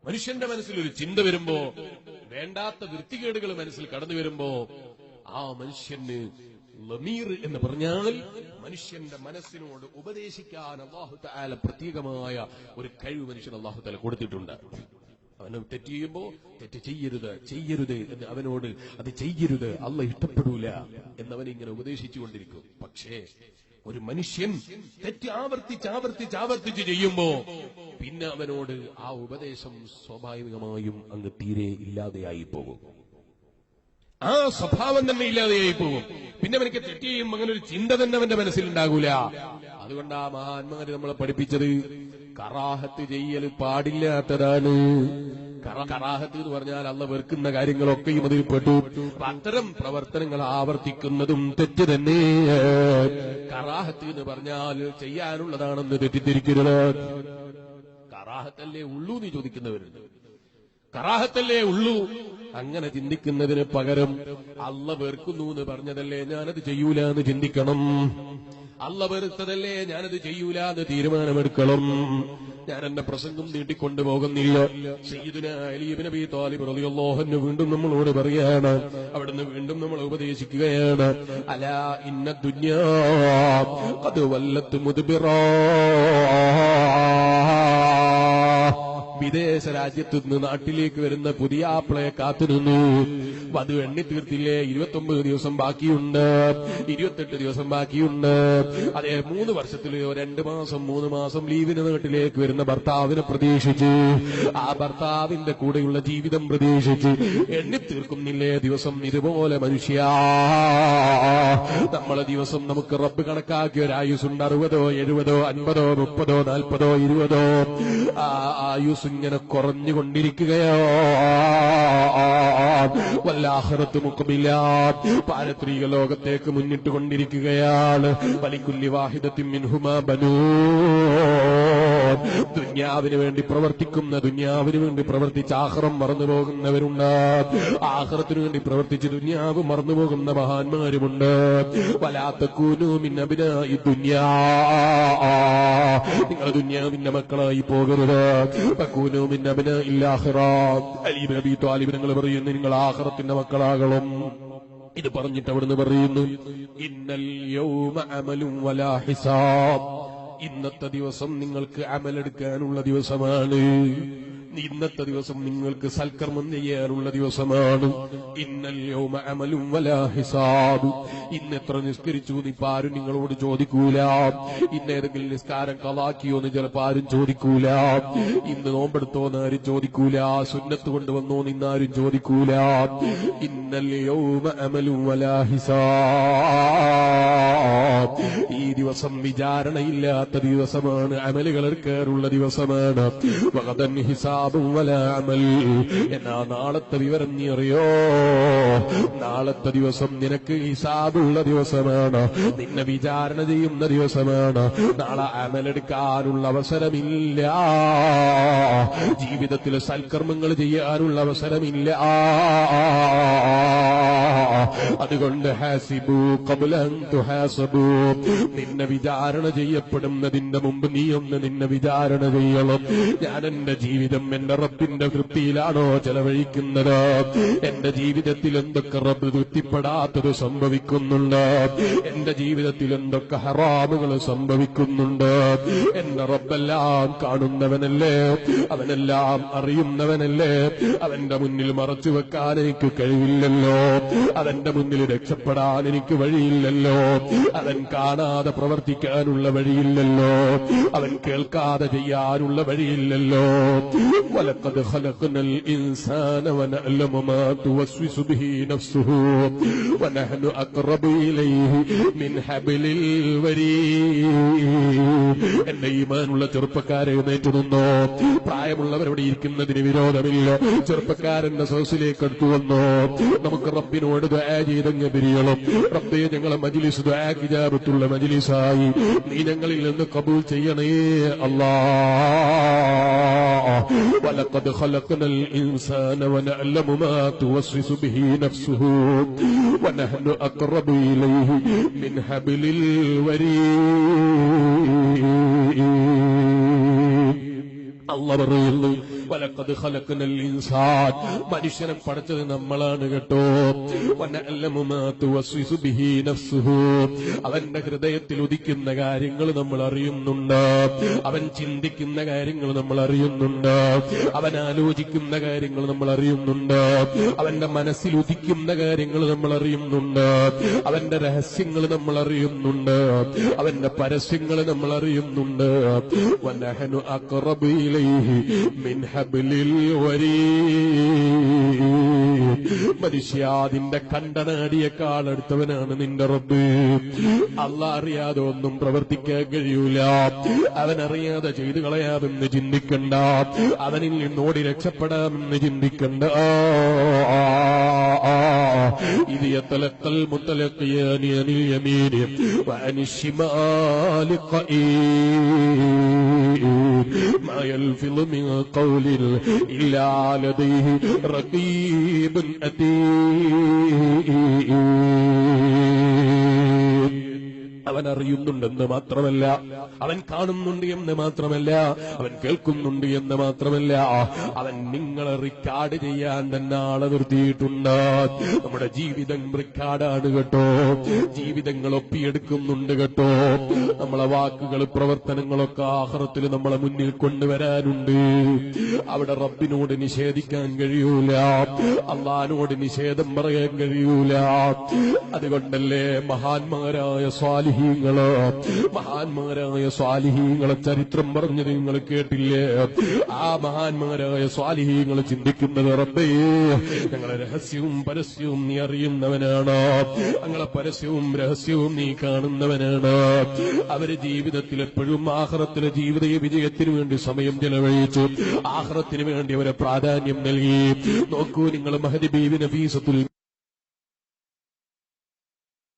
മനുഷ്യന്റെ മനസ്സിൽ ഒരു ചിന്ത വരുമ്പോ, വേണ്ടാത്ത വൃത്തികേടുകൾ മനസ്സിൽ കടന്നു വരുമ്പോ, ആ മനുഷ്യന് ലമീർ എന്ന് പറഞ്ഞാൽ മനുഷ്യന്റെ മനസ്സിനോട് ഉപദേശിക്കാൻ അല്ലാഹു തആല പ്രത്യേകമായ ഒരു കഴിവ് മനുഷ്യൻ അല്ലാഹു തആല കൊടുത്തിട്ടുണ്ട്. അവന് തെറ്റ് ചെയ്യുമ്പോ തെറ്റ് ചെയ്യരുത് എന്ന് അവനോട് അത് ചെയ്യരുത്, അല്ലാഹ് ഇഷ്ടപ്പെടൂല എന്നവനിങ്ങനെ ഉപദേശിച്ചുകൊണ്ടിരിക്കും. പക്ഷേ ഒരു മനുഷ്യൻ തെറ്റ് ആവർത്തിച്ച് ചെയ്യുമ്പോ പിന്നെ അവനോട് ആ ഉപദേശം സ്വാഭാവികമായും അങ്ങ് തീരെ ഇല്ലാതെയായി പോകും. ആ സ്വഭാവം തന്നെ ഇല്ലാതെയായി പോകും. പിന്നെ അവനക്ക് തെറ്റ് ചെയ്യുമ്പോൾ അങ്ങനെ ഒരു ചിന്ത തന്നെ അവന്റെ മനസ്സിലുണ്ടാകൂല. അതുകൊണ്ട് ആ മഹാന്മാര് നമ്മളെ പഠിപ്പിച്ചത് കറാഹത്ത് ചെയ്യൽ പാടില്ലാത്തതാണ്. കറാഹത്ത് എന്ന് പറഞ്ഞാൽ അല്ലാഹ് വെറുക്കുന്ന കാര്യങ്ങളൊക്കെയും അതിൽ പെട്ടു. അത്തരം പ്രവർത്തനങ്ങൾ ആവർത്തിക്കുന്നതും തെറ്റ് തന്നെ. കറാഹത്ത് എന്ന് പറഞ്ഞാൽ ചെയ്യാനുള്ളതാണെന്ന് തെറ്റിദ്ധരിക്കരുത്. കറാഹത്തല്ലേ ഉള്ളൂ എന്ന് ചോദിക്കുന്നവരുണ്ട്. കറാഹത്തല്ലേ ഉള്ളൂ, അങ്ങനെ ചിന്തിക്കുന്നതിന് പകരം അല്ലാഹ് വെറുക്കുന്നു എന്ന് പറഞ്ഞതല്ലേ ഞാനത് ചെയ്യൂല എന്ന് ചിന്തിക്കണം. അല്ലാഹ് വെറുത്തതല്ലേ ഞാനത് ചെയ്യൂല എന്ന് തീരുമാനമെടുക്കണം. ഞാൻ എന്റെ പ്രസംഗം നീട്ടിക്കൊണ്ടു പോകുന്നില്ല. സയ്യിദുനാ അലി ഇബ്നു അബീ ത്വാലിബ് റളിയല്ലാഹു അൻഹു വീണ്ടും നമ്മളോട് പറയാണ്, അവിടുന്ന് വീണ്ടും നമ്മളെ ഉപദേശിക്കുകയാണ്. അലാ ഇന്ന ദുനിയാ ഖദ് വല്ലത്ത് മുദ്ബിറാ. വിദേശ രാജ്യത്തു നിന്ന് നാട്ടിലേക്ക് വരുന്ന പുതിയ ആപ്പിളയെ കാത്തുനിന്നു. അത് എണ്ണി തീർത്തില്ലേ? 29 ദിവസം ബാക്കിയുണ്ട്, 28 ദിവസം ബാക്കിയുണ്ട്. അതേ 3 വർഷത്തിലെയോ 2 മാസം 3 മാസം ലീവിന് നാട്ടിലേക്ക് വരുന്ന ഭർത്താവിനെ പ്രതീക്ഷിച്ച്, ആ ഭർത്താവിന്റെ കൂടെയുള്ള ജീവിതം പ്രതീക്ഷിച്ച് എണ്ണി തീർക്കുന്നില്ലേ ദിവസം? ഇതുപോലെ മനുഷ്യ, നമ്മളെ ദിവസം നമുക്ക് റബ്ബ് കണക്കാക്കിയ ഒരു ആയുസുണ്ട്. 60, 70, 50, 30, 40, 20. ആ ആയുസ് ഇങ്ങനെ കുറഞ്ഞുകൊണ്ടിരിക്കുകയോ. വല്ലാഖിറത്തു മുഖ്ബില, പാരത്രിക ലോകത്തേക്ക് മുന്നിട്ട് കൊണ്ടിരിക്കുകയാണ്. വലിക്കുല്ലി വാഹിദത്തിൻ മിൻഹുമാ ബനൂൻ. ദുനിയാവിന് വേണ്ടി ദുനിയാവിന് വേണ്ടി പ്രവർത്തിച്ച് ആഖിറം മറന്നു പോകുന്നവരുണ്ട്. ആഖിറത്തിന് വേണ്ടി പ്രവർത്തിച്ച് ദുനിയാവ് മറന്നു പോകുന്ന മഹാന്മാരുമുണ്ട്. വലാ തകൂനൂ മിൻ അബ്നാഇ ദുനിയാ, നിങ്ങൾ ദുനിയാവിന്റെ മക്കളായി പോകരുത്. തകൂനൂ മിൻ അബ്നാഇൽ ആഖിറ. അലി ഇബ്നു അബീ ത്വാലിബ് നിങ്ങൾ പറയുന്നു, നിങ്ങൾ ആഖിറത്തിന്റെ മക്കളാകണം. ഇത് പറഞ്ഞിട്ട് അവിടുന്ന് പറയുന്നു, ഇന്നൽ യൗമ അമലും വലാ ഹിസാബ്. ഇന്നത്തെ ദിവസം നിങ്ങൾക്ക് അമലെടുക്കാനുള്ള ദിവസമാണ്. ഇന്നത്തെ ദിവസം നിങ്ങൾക്ക് സൽക്കർമ്മം ചെയ്യാനുള്ള ദിവസമാണ്. ഇന്നൽ യൗമ അമലും വലാ ഹിസാബ്. ഇന്ന് എത്ര നിസ്കരിച്ചു എന്ന് ഇപ്പൊ ആരും നിങ്ങളോട് ചോദിക്കൂല. ഇന്നേതെങ്കിലും നിസ്കാരം കളാക്കിയോ എന്ന് ചിലപ്പോൾ ആരും ചോദിക്കൂല. ഇന്ന് നോമ്പെടുത്തോന്ന് ആരും ചോദിക്കൂല. സുന്നത്ത് കൊണ്ടുവന്നോ നിന്നാരും ചോദിക്കൂല. ഇന്നൽ യൗമ അമലും വലാ ഹിസാബ്. ഈ ദിവസം വിചാരണയില്ലാത്ത ദിവസമാണ്, അമലുകൾ എടുക്കാറുള്ള ദിവസമാണ്. വഗദൻ ഹിസാബ് വലാ അമൽ. എന്നാ നാളത്തെ വിവരം നീ അറിയോ? നാളത്തെ ദിവസം നിനക്ക് ഹിസാബുള്ള ദിവസമാണ്, നിന്നെ വിചാരണ ചെയ്യുന്ന ദിവസമാണ്. നാളെ അമലെടുക്കാനുള്ള അവസരമില്ല, ജീവിതത്തിൽ സൽക്കർമ്മങ്ങൾ ചെയ്യാനുള്ള അവസരമില്ല. അതുകൊണ്ട് ഹാസിബു ഖബ്ല അൻ തുഹാസബു. നിന്നെ വിചാരണ ചെയ്യപ്പെടുന്നതിന്റെ മുമ്പ് നീ ഒന്ന് നിന്നെ വിചാരണ ചെയ്യണം. ഞാൻ എന്റെ ജീവിതം എന്റെ റബ്ബിന്റെ തൃപ്തിയിലാണോ ചെലവഴിക്കുന്നത്? എന്റെ ജീവിതത്തിൽ എന്തൊക്കെ റബ്ബ് തൃപ്തിപ്പെടാത്തത് സംഭവിക്കുന്നുണ്ട്? എന്റെ ജീവിതത്തിൽ എന്തൊക്കെ ഹറാമുകൾ സംഭവിക്കുന്നുണ്ട്? എന്റെ റബ്ബെല്ലാം കാണുന്നവനല്ലേ, അവനെല്ലാം അറിയുന്നവനല്ലേ. അവന്റെ മുന്നിൽ മറച്ചു വെക്കാൻ എനിക്ക് കഴിവില്ലല്ലോ, അവന്റെ മുന്നിൽ രക്ഷപ്പെടാൻ എനിക്ക് വഴിയില്ലല്ലോ, അവൻ കാണാതെ പ്രവർത്തിക്കാനുള്ള വഴിയില്ലല്ലോ, അവൻ കേൾക്കാതെ ചെയ്യാനുള്ള വഴിയില്ലല്ലോ. വലഖദ് ഖലഖ്നൽ ഇൻസാന വനഅലമു മാ തുവസ്വിസു ബിഹി നഫ്സുഹു വനഹ്നു അഖ്റബു ഇലൈഹി മിൻ ഹബ്ലിൽ വരീദ്. എന്റെ ഈമാനുള്ള ചെറുപ്പക്കാരെ എഴുന്നേറ്റ് നിന്നോ. പ്രായമുള്ളവരോട് ഇരിക്കുന്നതിന് വിരോധമില്ല. ചെറുപ്പക്കാരന്റെ സദസ്സിലേക്ക് അടുത്തു വന്നോ. നമുക്ക് റബ്ബിനോട് ദുആ ചെയ്തങ്ങ് പിരിയണം. റബ്ബേ, ഞങ്ങളെ മജ്ലിസ് ദുആ ഇജാബത്തുള്ള മജ്ലിസായി നീ ഞങ്ങളിൽ നിന്ന് കബൂൽ ചെയ്യണേ അല്ലാഹ്. വലഖദ് ഖലഖ്നൽ ഇൻസാന വനഅലമു മാ തുവസ്വിസു ബിഹി നഫ്സുഹു വനഹ്നു അഖ്റബു ഇലൈഹി മിൻ ഹബ്ലിൽ വരീദ്. അല്ലാഹു പറയുന്നു വലഖദ് ഖലഖനൽ ഇൻസാൻ, മനുഷ്യനെ പടച്ചത് നമ്മളാണ് കേട്ടോ. വനഅലമു മാ തുവസ്വിസു ബിഹി നഫ്സുഹു, അവന്റെ ഹൃദയത്തിൽ ഉദിക്കുന്ന കാര്യങ്ങൾ നമ്മൾ അറിയുന്നുണ്ട്, അവൻ ചിന്തിക്കുന്ന കാര്യങ്ങൾ നമ്മൾ അറിയുന്നുണ്ട്, അവൻ ആലോചിക്കുന്ന കാര്യങ്ങൾ നമ്മൾ അറിയുന്നുണ്ട്, അവന്റെ മനസ്സിൽ ഉദിക്കുന്ന കാര്യങ്ങൾ നമ്മൾ അറിയുന്നുണ്ട്, അവന്റെ രഹസ്യങ്ങൾ നമ്മൾ അറിയുന്നുണ്ട്, അവന്റെ പരസ്യങ്ങൾ നമ്മൾ അറിയുന്നുണ്ട്. വനഹനു അഖറബു ഇലൈഹി മിൻ ഹബ്ലിൽ വരീദ്, മനുഷ്യാദിന്റെ കണ്ടനാടിയേക്കാൾ അടുത്തവനാണ് നിന്റെ റബ്ബ്. അല്ലാഹ് അറിയാതെ ഒന്നും പ്രവർത്തിക്കാൻ കഴിയൂല. അവനറിയാതെ ചെയ്തു കളയാമെന്ന് ചിന്തിക്കണ്ട, അവനിൽ നിന്നോടി രക്ഷപ്പെടാമെന്ന് ചിന്തിക്കണ്ട. ഇത് യതലഖൽ മുതലഖിയാനി അനിൽ യമീനി വഅനി ശിമാലി ഖഈദ് മാ യൽഫിളു മിൻ ഖൗലിൻ ഇല്ലാ ലദൈഹി റഖീബുൻ അതീദ്. അവൻ അറിയുന്നുണ്ടെന്ന് മാത്രമല്ല, അവൻ കാണുന്നുണ്ട് എന്ന് മാത്രമല്ല, അവൻ കേൾക്കുന്നുണ്ട് എന്ന് മാത്രമല്ല, അവൻ നിങ്ങളെ റിക്കാർഡ് ചെയ്യാൻ തന്നെ ആളെ നിർത്തിയിട്ടുണ്ട്. നമ്മുടെ ജീവിതം റിക്കാർഡാണ് കേട്ടോ, ജീവിതങ്ങൾ ഒപ്പിയെടുക്കുന്നുണ്ട് കേട്ടോ. നമ്മളെ വാക്കുകൾ പ്രവർത്തനങ്ങളൊക്കെ ആഖിറത്തിൽ നമ്മളെ മുന്നിൽ കൊണ്ടുവരാനുണ്ട്. അവിടെ റബ്ബിനോട് നിഷേധിക്കാൻ കഴിയൂല, അല്ലാഹുവിനോട് നിഷേധം പറയാൻ കഴിയൂല. അതുകൊണ്ടല്ലേ മഹാന്മാരായ മഹാന്മാരായ സ്വാലിഹീങ്ങളെ ചരിത്രം പറഞ്ഞത് നിങ്ങൾ കേട്ടില്ലേ? ആ മഹാന്മാരായ സ്വാലിഹീങ്ങൾ ചിന്തിക്കുന്നത്, റബ്ബേ ഞങ്ങളെ രഹസ്യവും പരസ്യവും നീ അറിയുന്നവനാണ്, ഞങ്ങളെ പരസ്യവും രഹസ്യവും നീ കാണുന്നവനാണ്. അവര് ജീവിതത്തിൽ എപ്പോഴും ആഖിറത്തിലെ ജീവിത വിജയത്തിനു വേണ്ടി സമയം ചെലവഴിച്ചു, ആഖിറത്തിന് വേണ്ടി അവരെ പ്രാധാന്യം നൽകി. നോക്കൂ നിങ്ങൾ, മഹദി ബീവി നഫീസത്തുൽ